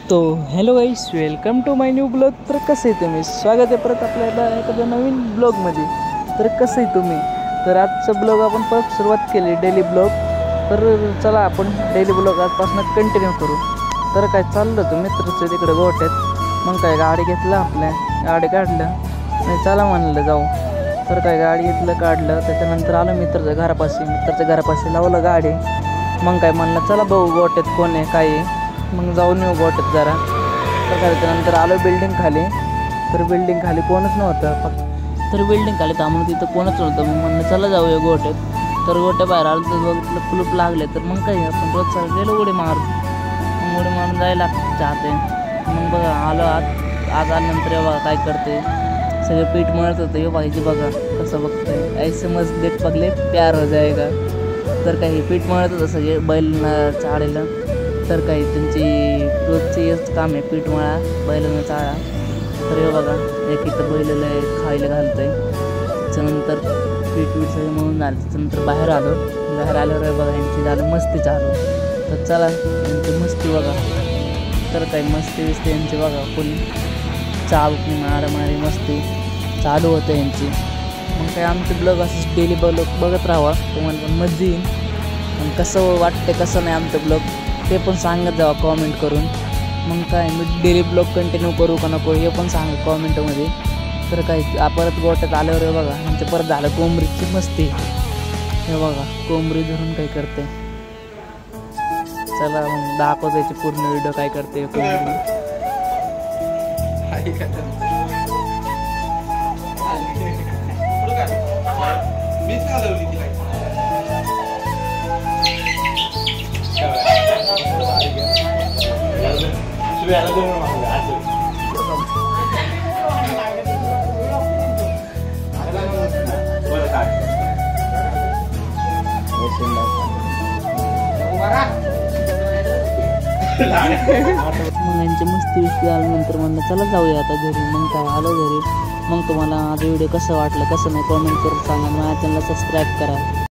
तो hello guys, welcome to my new blog. तर कसं आहे तुम्ही? स्वागत आहे परत आपल्याला एखाद्या नवीन ब्लॉगमध्ये. तर कसं आहे तुम्ही? तर आजचं ब्लॉग आपण परत सुरुवात केली, डेली ब्लॉग. तर चला आपण डेली ब्लॉग आजपासून कंटिन्यू करू. तर काय चाललं होतं मित्राचं तिकडे गोट्यात. मग काय गाडी घेतलं, आपल्या गाडी काढलं आणि चला म्हणलं जाऊ. तर काय गाडी घेतलं, काढलं. त्याच्यानंतर आलं मित्राच्या घरापाशी लावलं गाडी. मग काय म्हणलं चला बघू गोट्यात कोण आहे काय आहे. मग जाऊन येऊ गोट्यात जरा. तर त्याच्यानंतर आलो बिल्डिंग खाली. तर बिल्डिंग खाली कोणच नव्हतं. तर बिल्डिंग खाली थांबून तिथं कोणच नव्हतं. मग म्हणलं चला जाऊया गोट्यात. तर गोट्या बाहेर आलं तर बघितलं कुलूप लागले. तर मग काय आपण रोज चालू गेलो उडी मारून. मग उडी मारून जायला चाहते. मग बघा आलो आज आल्यानंतर बघा काय करते, सगळे पीठ मळत होतं. हे पाहिजे बघा कसं बघतंय, ऐसे मस्त देख पगले प्यार हो जाएगा. तर काही पीठ मळत होतं सगळे बैलांना चाळायला. तर काही त्यांची रोजची हेच काम आहे, पीठ मळा बैलांना चाळा. तर हे बघा एक इथं बैलाला खायला घालतं आहे. त्याच्यानंतर पीठ सगळे मळून झालं. त्याच्यानंतर बाहेर आल्यावर बघा यांची झालं मस्ती चालू. तर चला यांची मस्ती बघा. तर काही मस्ती विस्ती यांची बघा, फुल चाबुकणी मारामारी मस्ती चालू होतं यांची. मग काय आमचे ब्लॉग असं डेली ब्लॉग बघत राहावा, तुम्हाला पण मजा येईल. आणि कसं वाटते कसं नाही आमचं ब्लॉग ते पण सांगत जावा कॉमेंट करून. मग काय मी डेली ब्लॉग कंटिन्यू करू का नको हे पण सांगा कॉमेंटमध्ये. तर काही परत गोट्यात आल्यावर बघा आमच्या परत झालं कोंबडीची मस्ती. हे बघा कोंबडी धरून काय करते. चला मग दाखवतो याची पूर्ण व्हिडिओ काय करते कोंबडी. मग यांची मस्ती विस्ती आल्यानंतर म्हणलं चला जाऊया आता घरी. मग काय आलो घरी. मग तुम्हाला माझा व्हिडिओ कसं वाटलं कसं नाही कॉमेंट करून सांगा. माझ्या चॅनलला सबस्क्राईब करा.